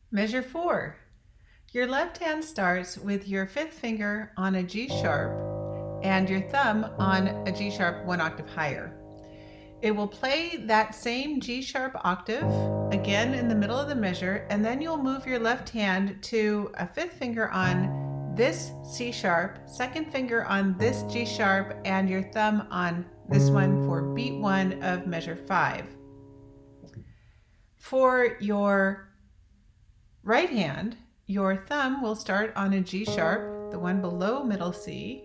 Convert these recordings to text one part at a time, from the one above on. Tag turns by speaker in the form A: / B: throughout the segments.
A: Measure 4. Your left hand starts with your fifth finger on a G sharp and your thumb on a G sharp one octave higher. It will play that same G sharp octave again in the middle of the measure, and then you'll move your left hand to a fifth finger on this C sharp, second finger on this G sharp, and your thumb on this one for beat 1 of measure 5. For your right hand, your thumb will start on a G sharp, the one below middle C.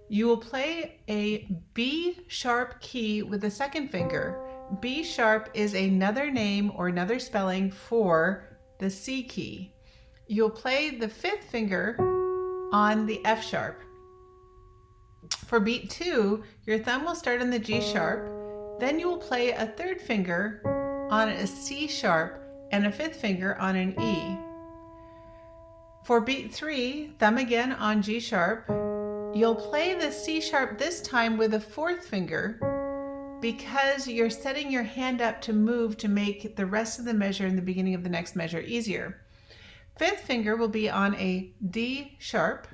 A: You will play a B sharp key with the second finger. B sharp is another name or another spelling for the C key. You'll play the fifth finger on the F sharp. For beat 2, your thumb will start on the G sharp, then you will play a third finger on a C sharp and a fifth finger on an E. For beat 3, thumb again on G sharp. You'll play the C sharp this time with a fourth finger because you're setting your hand up to move to make the rest of the measure in the beginning of the next measure easier. Fifth finger will be on a D sharp.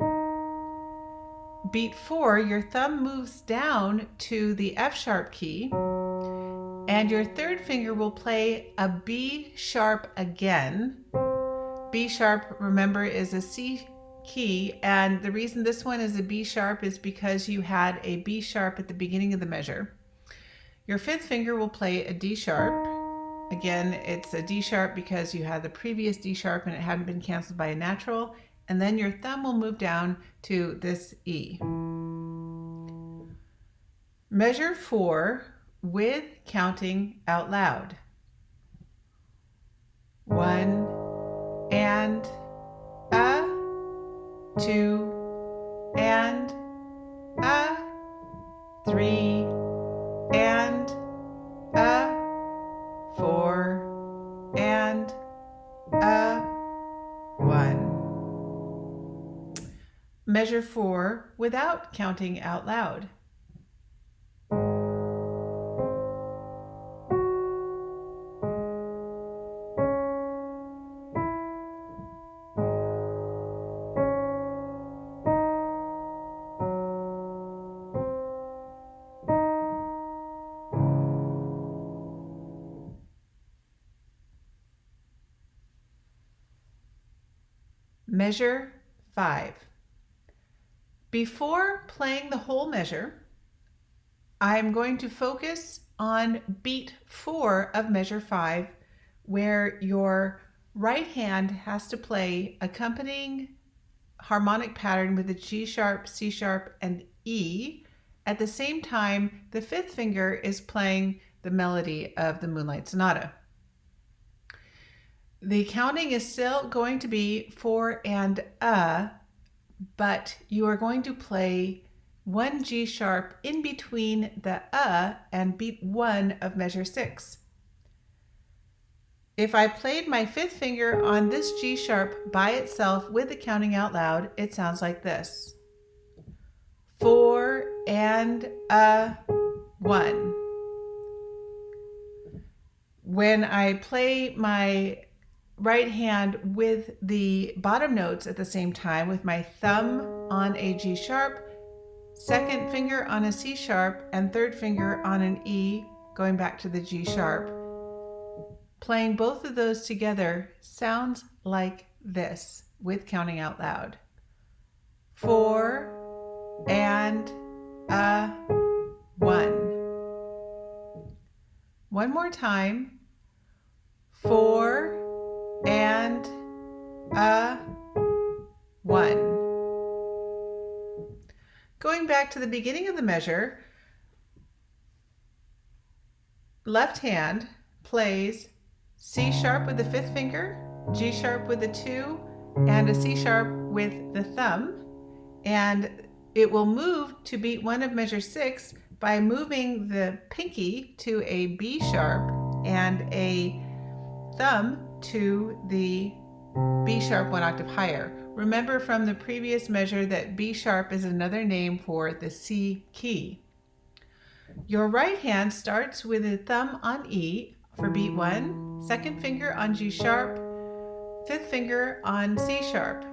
A: Beat 4, your thumb moves down to the F sharp key, and your third finger will play a B sharp again. B sharp, remember, is a C key, and the reason this one is a B sharp is because you had a B sharp at the beginning of the measure. Your fifth finger will play a D sharp. Again, it's a D sharp because you had the previous D sharp and it hadn't been canceled by a natural, and then your thumb will move down to this E. Measure 4 with counting out loud. 1 and a, 2 and a, 3 and a, 4 and a, 1. Measure 4 without counting out loud. Measure 5. Before playing the whole measure, I'm going to focus on beat 4 of measure 5, where your right hand has to play accompanying harmonic pattern with the G sharp, C sharp, and E. At the same time, the fifth finger is playing the melody of the Moonlight Sonata. The counting is still going to be 4 and a, but you are going to play one G sharp in between the and beat 1 of measure 6. If I played my fifth finger on this G sharp by itself with the counting out loud, it sounds like this. 4 and a, 1. When I play my right hand with the bottom notes at the same time, with my thumb on a G sharp, second finger on a C sharp, and third finger on an E, going back to the G sharp. Playing both of those together sounds like this with counting out loud. 4 and a, 1. One more time. 4 and a, 1. Going back to the beginning of the measure, left hand plays C sharp with the fifth finger, G sharp with the 2, and a C sharp with the thumb, and it will move to beat 1 of measure 6 by moving the pinky to a B sharp and a thumb to the B sharp one octave higher. Remember from the previous measure that B sharp is another name for the C key. Your right hand starts with a thumb on E for beat 1, second finger on G sharp, fifth finger on C sharp.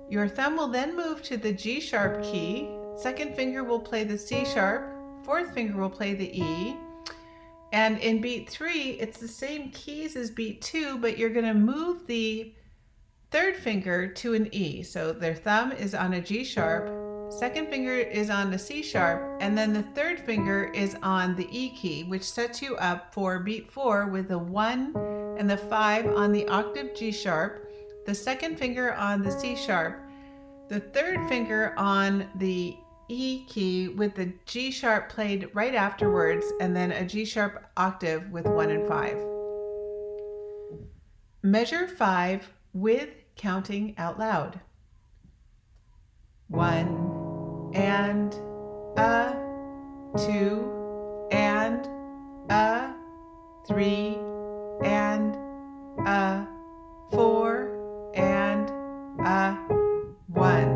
A: Your thumb will then move to the G sharp key. Second finger will play the C sharp. Fourth finger will play the E. And in beat 3, it's the same keys as beat 2, but you're going to move the third finger to an E. So their thumb is on a G sharp, second finger is on the C sharp, and then the third finger is on the E key, which sets you up for beat 4 with the 1 and the 5 on the octave G sharp, the second finger on the C sharp, the third finger on the E key with the G sharp played right afterwards, and then a G sharp octave with 1 and 5. Measure 5 with counting out loud. 1 and a, 2 and a, 3 and a, 4 and a, 1.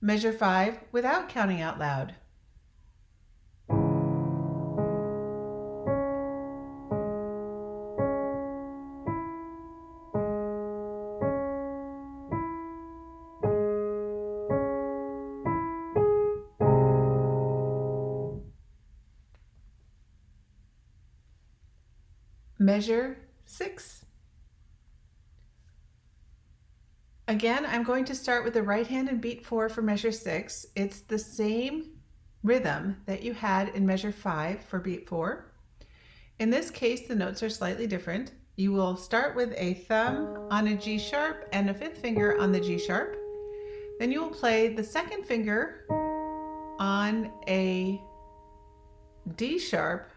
A: Measure 5 without counting out loud. Measure 6. Again, I'm going to start with the right hand in beat 4 for measure 6. It's the same rhythm that you had in measure 5 for beat 4. In this case, the notes are slightly different. You will start with a thumb on a G sharp and a fifth finger on the G sharp. Then you will play the second finger on a D sharp,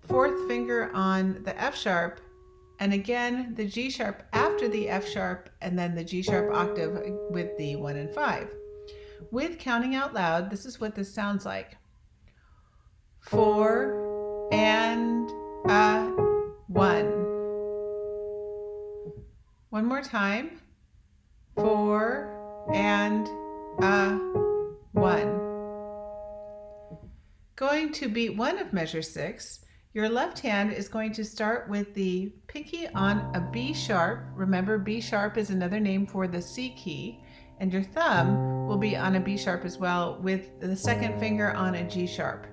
A: fourth finger on the F sharp, and again the G sharp after the F sharp, and then the G sharp octave with the 1 and 5. With counting out loud, this is what this sounds like. 4 and a 1. One more time. 4 and a 1. Going to beat 1 of measure 6, your left hand is going to start with the pinky on a B sharp. Remember, B sharp is another name for the C key, and your thumb will be on a B sharp as well, with the second finger on a G sharp.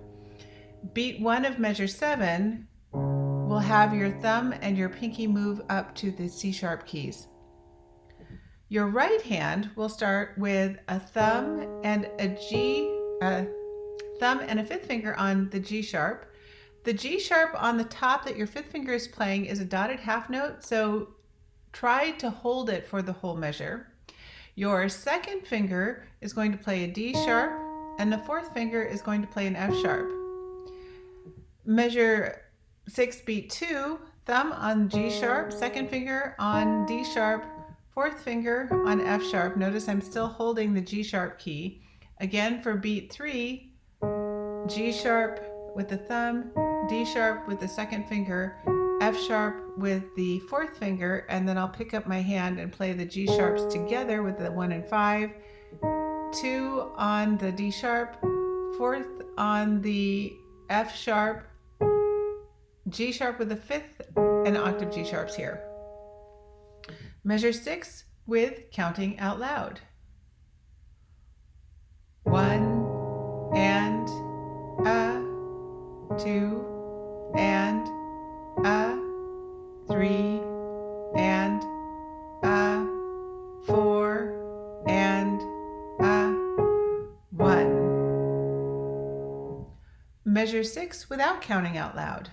A: Beat 1 of measure 7 will have your thumb and your pinky move up to the C sharp keys. Your right hand will start with a thumb and a fifth finger on the G sharp. The G sharp on the top that your fifth finger is playing is a dotted half note, so try to hold it for the whole measure. Your second finger is going to play a D sharp, and the fourth finger is going to play an F sharp. Measure 6, beat 2, thumb on G sharp, second finger on D sharp, fourth finger on F sharp. Notice I'm still holding the G sharp key. Again for beat 3, G sharp with the thumb, D sharp with the second finger, F sharp with the fourth finger, and then I'll pick up my hand and play the G sharps together with the 1 and 5, 2 on the D sharp, fourth on the F sharp, G sharp with the fifth, and octave G sharps here. Measure 6 with counting out loud. 1 and a, 2 and a, 3 and a, 4 and a, 1. Measure 6 without counting out loud.